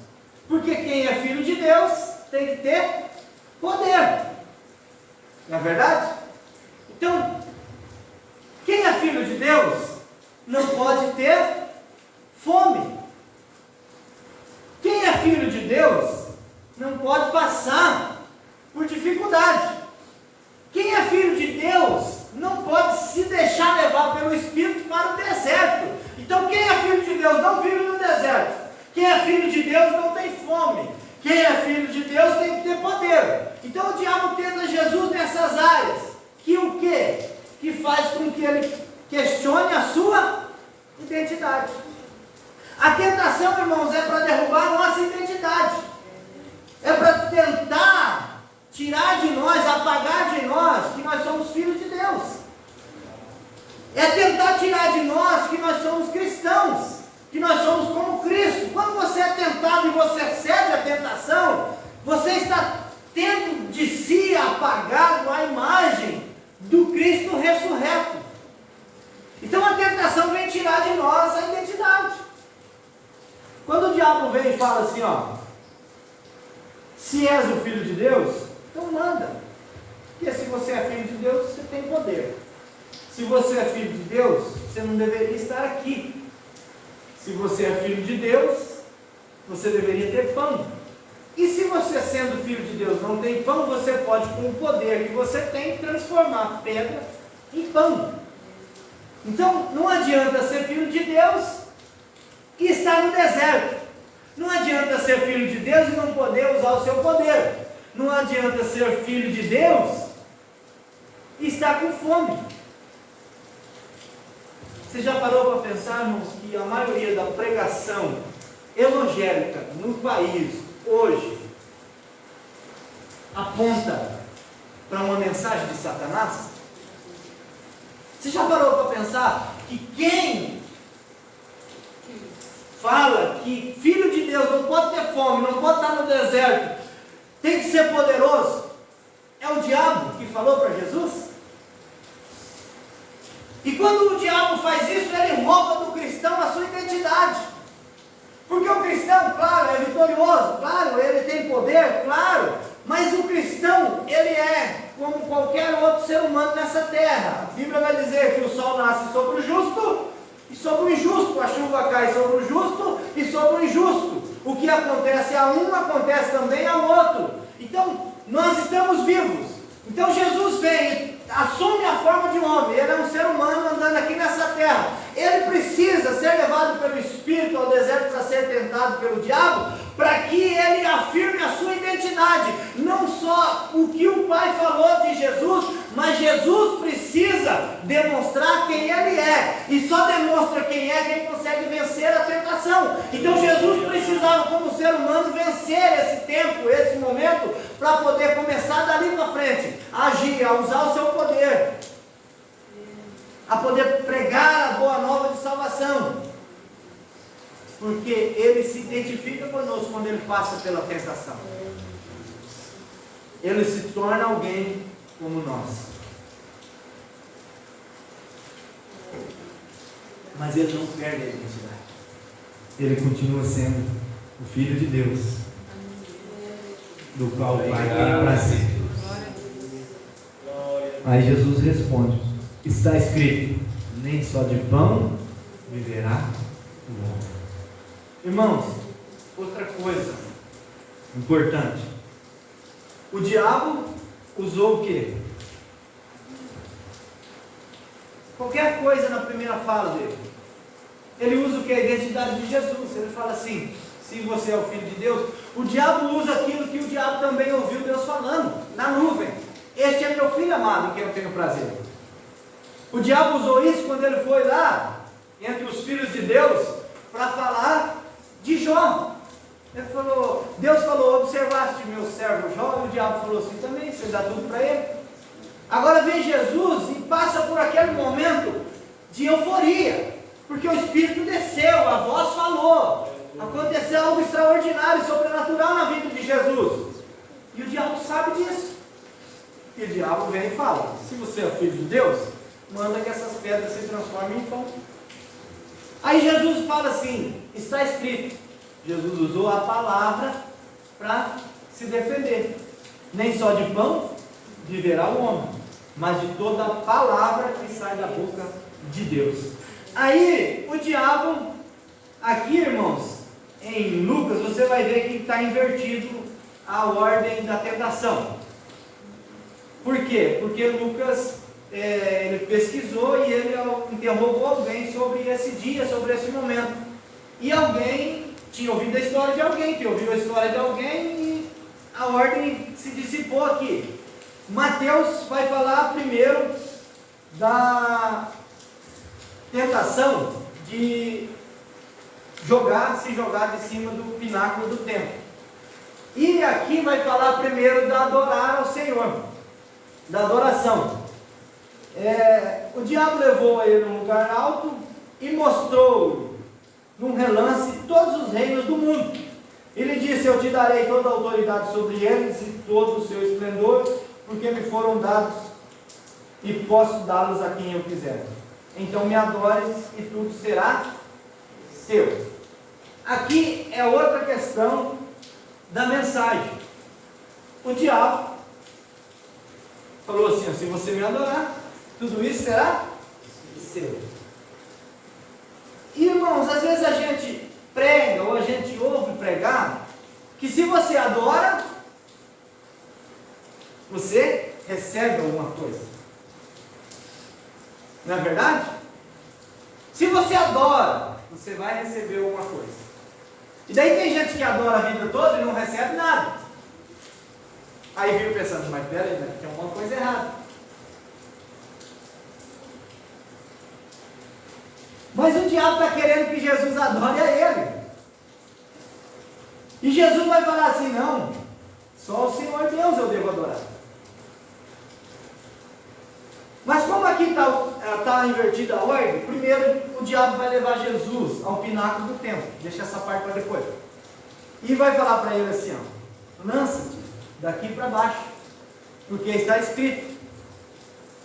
Porque quem é filho de Deus tem que ter poder. Não é verdade? Então, quem é filho de Deus não pode ter fome. Quem é filho de Deus não pode passar por dificuldade. Quem é filho de Deus não pode se deixar levar pelo Espírito para o deserto. Então quem é filho de Deus não vive no deserto. Quem é filho de Deus não tem fome. Quem é filho de Deus tem que ter poder. Então o diabo tenta Jesus nessas áreas. Que o quê? Que faz com que ele questione a sua identidade. A tentação, irmãos, é para derrubar a nossa identidade. É para tentar tirar de nós, apagar de nós que nós somos filhos de Deus. É tentar tirar de nós que nós somos cristãos, que nós somos como Cristo. Quando você é tentado e você cede à tentação, você está tendo de si apagado a imagem do Cristo ressurreto. Então a tentação vem tirar de nós a identidade. Quando o diabo vem e fala assim, ó, se és o filho de Deus, então manda. Porque se você é filho de Deus, você tem poder. Se você é filho de Deus, você não deveria estar aqui. Se você é filho de Deus, você deveria ter pão. E se você, sendo filho de Deus, não tem pão, você pode, com o poder que você tem, transformar pedra em pão. Então, não adianta ser filho de Deus e estar no deserto. Não adianta ser filho de Deus e não poder usar o seu poder. Não adianta ser filho de Deus e estar com fome. Você já parou para pensar, irmãos, que a maioria da pregação evangélica no país hoje aponta para uma mensagem de Satanás? Você já parou para pensar que quem fala que filho de Deus não pode ter fome, não pode estar no deserto, tem que ser poderoso, é o diabo que falou para Jesus? E quando o diabo faz isso, ele rouba do cristão a sua identidade. Porque o cristão, claro, é vitorioso, claro, ele tem poder, claro, mas o cristão, ele é como qualquer outro ser humano nessa terra. A Bíblia vai dizer que o sol nasce sobre o justo e sobre o injusto, a chuva cai sobre o justo e sobre o injusto. O que acontece a um, acontece também ao outro. Então, nós estamos vivos. Então Jesus vem, assume a forma de um homem, ele é um ser humano andando aqui nessa terra. Ele precisa ser levado pelo Espírito ao deserto para ser tentado pelo diabo, para que ele afirme a sua identidade. Não só o que o Pai falou de Jesus, mas Jesus precisa demonstrar quem ele é. E só demonstra quem é quem consegue vencer a tentação. Então Jesus precisava, como ser humano, vencer esse tempo, esse momento, para poder começar dali para frente, a agir, a usar o seu poder, a poder pregar a boa nova de salvação, porque ele se identifica conosco quando ele passa pela tentação, ele se torna alguém como nós, mas ele não perde a identidade, ele continua sendo o Filho de Deus, do qual o Pai tem prazer. Aí Jesus responde: está escrito, nem só de pão viverá o homem. Irmãos, outra coisa importante, o diabo usou o quê? Qualquer coisa na primeira fala dele. Ele usa o que? A identidade de Jesus. Ele fala assim: se você é o Filho de Deus. O diabo usa aquilo que o diabo também ouviu Deus falando na nuvem: este é meu filho amado, em quem eu tenho prazer. O diabo usou isso quando ele foi lá entre os filhos de Deus para falar de Jó. Ele falou, Deus falou: observaste meu servo Jó? E o diabo falou assim também: você dá tudo para ele. Agora vem Jesus e passa por aquele momento de euforia, porque o Espírito desceu, a voz falou, aconteceu algo extraordinário, sobrenatural na vida de Jesus, e o diabo sabe disso. E o diabo vem e fala: se você é filho de Deus, manda que essas pedras se transformem em pão. Aí Jesus fala assim: está escrito. Jesus usou a palavra para se defender. Nem só de pão viverá o homem, mas de toda a palavra que sai da boca de Deus. Aí o diabo, aqui, irmãos, em Lucas, você vai ver que está invertido a ordem da tentação. Por quê? Porque Lucas, ele pesquisou e ele interrogou alguém sobre esse dia, sobre esse momento. E alguém tinha ouvido a história de alguém, que ouviu a história de alguém, e a ordem se dissipou aqui. Mateus vai falar primeiro da tentação de se jogar de cima do pináculo do templo. E aqui vai falar primeiro da adorar ao Senhor, da adoração. O diabo levou ele num lugar alto e mostrou num relance todos os reinos do mundo. Ele disse: eu te darei toda a autoridade sobre eles e todo o seu esplendor, porque me foram dados e posso dá-los a quem eu quiser. então me adores e tudo será seu. Aqui é outra questão da mensagem. O diabo falou assim: se você me adorar, tudo isso será seu. Irmãos, às vezes a gente prega ou a gente ouve pregar que se você adora, você recebe alguma coisa. Não é verdade? Se você adora, você vai receber alguma coisa. E daí tem gente que adora a vida toda e não recebe nada. Aí viu pensando: mas peraí, tem alguma coisa errada. Mas o diabo está querendo que Jesus adore a ele. E Jesus vai falar assim: não, só o Senhor Deus eu devo adorar. Mas como aqui está invertida a ordem, primeiro o diabo vai levar Jesus ao pináculo do templo. Deixa essa parte para depois. E vai falar para ele assim: lança-te daqui para baixo, porque está escrito.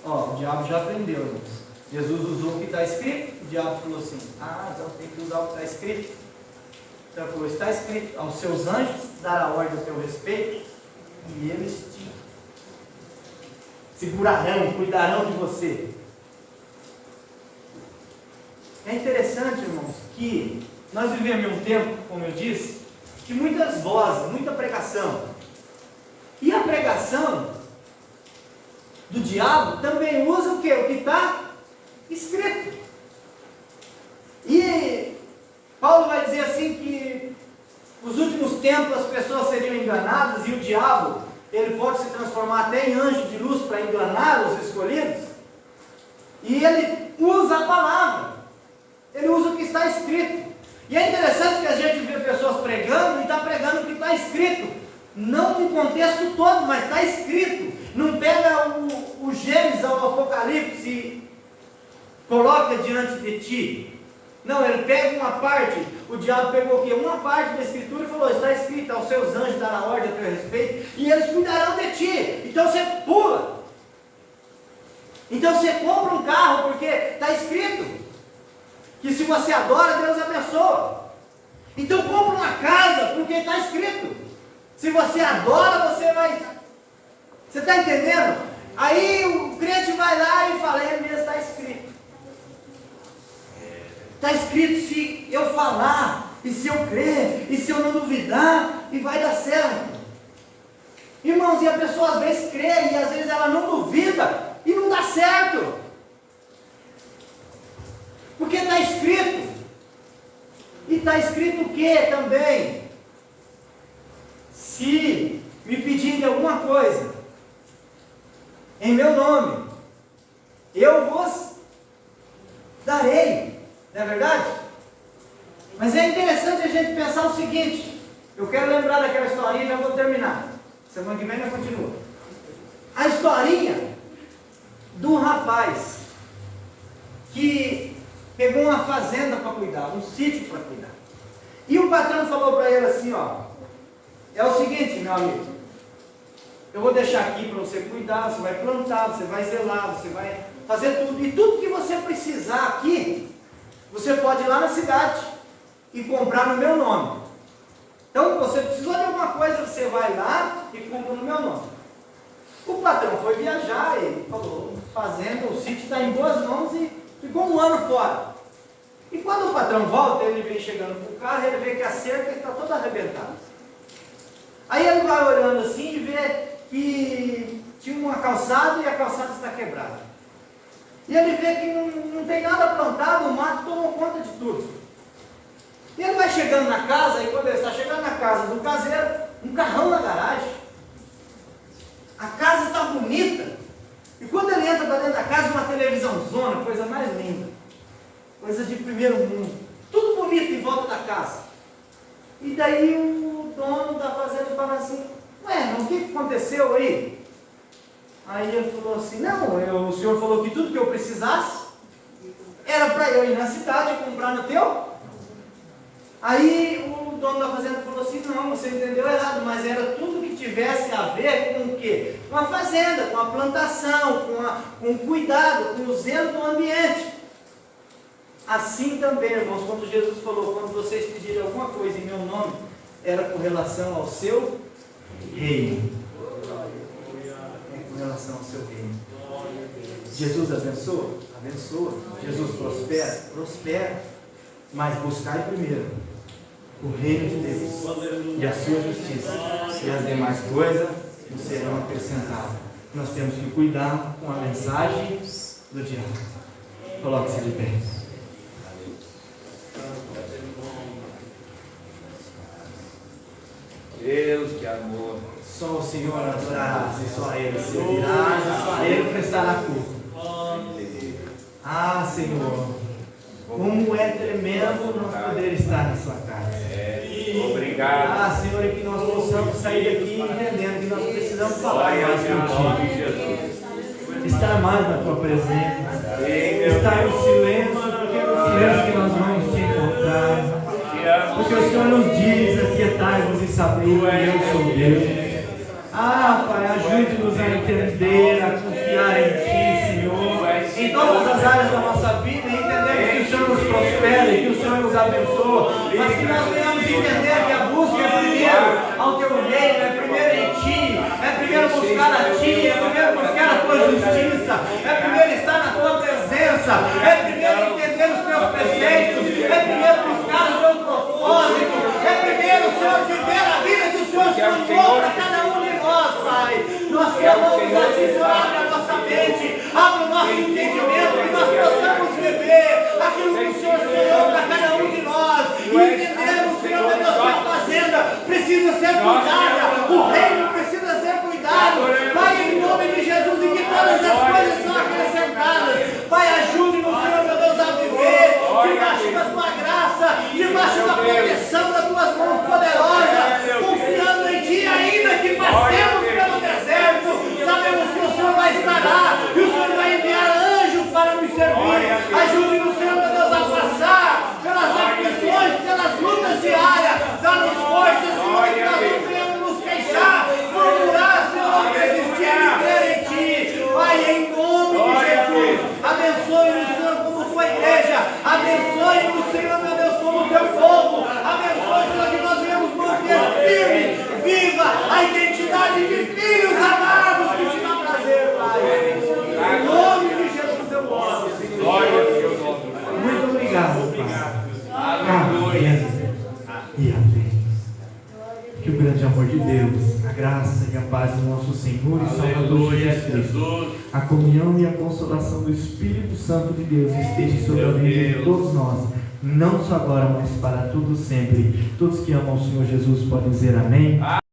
O diabo já aprendeu, irmãos. Jesus usou o que está escrito, o diabo falou assim: então tem que usar o que está escrito. Então ele falou: está escrito, aos seus anjos dará ordem a teu respeito, e eles te segurarão, cuidarão de você. É interessante, irmãos, que nós vivemos em um tempo, como eu disse, de muitas vozes, muita pregação. E a pregação do diabo também usa o quê? O que está escrito. E Paulo vai dizer assim que nos últimos tempos as pessoas seriam enganadas, e o diabo, ele pode se transformar até em anjo de luz para enganar os escolhidos. E ele usa a palavra, ele usa o que está escrito. E é interessante que a gente vê pessoas pregando e está pregando o que está escrito, não no contexto todo, mas está escrito. Não pega o Gênesis ao Apocalipse e coloca diante de ti. Não, ele pega uma parte. O diabo pegou o quê? Uma parte da escritura e falou: está escrito, aos seus anjos dará ordem a teu respeito, e eles cuidarão de ti. Então você pula. Então você compra um carro, porque está escrito que se você adora, Deus abençoa. Então compra uma casa, porque está escrito. Se você adora, você vai... Você está entendendo? Aí o crente vai lá e fala: é mesmo, está escrito. Está escrito, se eu falar, e se eu crer, e se eu não duvidar, e vai dar certo. Irmãos, e a pessoa às vezes crê, e às vezes ela não duvida, e não dá certo. Porque está escrito. E está escrito o que também? Se me pedirem alguma coisa em meu nome, eu vos darei. Não é verdade? Mas é interessante a gente pensar o seguinte. Eu quero lembrar daquela historinha e já vou terminar. Semana que vem nós continuamos. A historinha do rapaz que pegou uma fazenda para cuidar, um sítio para cuidar. E o patrão falou para ele assim: é o seguinte, meu amigo, eu vou deixar aqui para você cuidar, você vai plantar, você vai zelar, você vai fazer tudo. E tudo que você precisar aqui, você pode ir lá na cidade e comprar no meu nome. Então, você precisou de alguma coisa, você vai lá e compra no meu nome. O patrão foi viajar e falou: fazenda, o sítio está em boas mãos, e ficou um ano fora. E quando o patrão volta, ele vem chegando com o carro, ele vê que a cerca está toda arrebentada. Aí ele vai olhando assim e vê que tinha uma calçada e a calçada está quebrada. E ele vê que não tem nada plantado, o mato tomou conta de tudo. E ele vai chegando na casa, e quando ele está chegando na casa do caseiro, um carrão na garagem. A casa está bonita. E quando ele entra para dentro da casa, uma televisãozona, coisa mais linda. Coisa de primeiro mundo. Tudo bonito em volta da casa. E daí o dono da fazenda fala assim: ué, o que aconteceu aí? Aí ele falou assim: não, o senhor falou que tudo que eu precisasse era para eu ir na cidade e comprar no teu. Aí o dono da fazenda falou assim: não, você entendeu errado, mas era tudo que tivesse a ver com o quê? Com a fazenda, com a plantação, com o cuidado, com o zelo do ambiente. Assim também, irmãos, quando Jesus falou, quando vocês pedirem alguma coisa em meu nome, era com relação ao seu reino. É com relação ao seu reino. Jesus abençoa? Abençoa. Jesus prospera? Prospera. Mas buscai primeiro o reino de Deus e a sua justiça, e as demais coisas nos serão acrescentadas. Nós temos que cuidar com a mensagem do diabo. Coloque-se de pé. Deus, que amor. Só o Senhor adorará, e só a Ele servirá, e só a Ele prestará culto. Ah, Senhor, como é tremendo nós poder estar na sua casa. Obrigado. Ah, Senhor, é que nós possamos sair daqui entendendo que nós precisamos falar mais contigo. Estar mais na tua presença. Estar no silêncio, porque é no silêncio que nós vamos te encontrar. Porque o Senhor nos diz: aquietai-vos e sabei que eu sou Deus. Ah, Pai, ajude-nos a entender, a confiar em Ti, Senhor, em todas as áreas da nossa vida, e entender que o Senhor nos prospera, que o Senhor nos abençoa, mas que nós venhamos entender que a busca é primeiro ao Teu reino, é primeiro em Ti, é primeiro buscar a Ti, é primeiro buscar a Tua justiça, é primeiro estar na Tua presença, é primeiro entender os Teus preceitos, é primeiro buscar o Teu propósito, é primeiro, Senhor, viver a vida que o Senhor sonhou para cada um de nós, Pai. Nós clamamos a Ti, Senhor, abre a nossa mente, abre o nosso entendimento, que nós possamos viver aquilo que o Senhor sonhou para cada um de nós, e entendemos, Senhor, que a nossa fazenda precisa ser cuidada, o reino precisa ser cuidado, Pai, em nome de Jesus, e que todas as coisas são acrescentadas. Pai, ajude-nos, Senhor, meu Deus, a viver debaixo da Tua graça, debaixo da proteção das Tuas mãos poderosas, confiando em Ti, ainda que passemos pelo deserto, sabemos que o Senhor vai estar lá, e o Senhor vai enviar anjos para nos servir. Ajude-nos, Senhor, meu Deus, a passar pelas aflições, pelas lutas diárias, dá-nos forças, Senhor, que nós não venhamos nos queixar, murmurar, Senhor, desistir de crer em Ti. Pai, em nome de Jesus, abençoe-nos, Senhor, como Tua igreja, abençoe-nos, Senhor, meu Deus, como Teu povo, abençoe, Senhor, que nós venhamos manter firme, viva a identidade de filhos amados que Te dá prazer, Pai. Em nome de Jesus eu oro, Senhor. Muito obrigado, Pai. Amém e amém. Que o grande amor de Deus, a graça e a paz do nosso Senhor e Salvador Jesus Cristo, a comunhão e a consolação do Espírito Santo de Deus esteja sobre a vida de todos nós, não só agora, mas para tudo sempre. Todos que amam o Senhor Jesus podem dizer amém.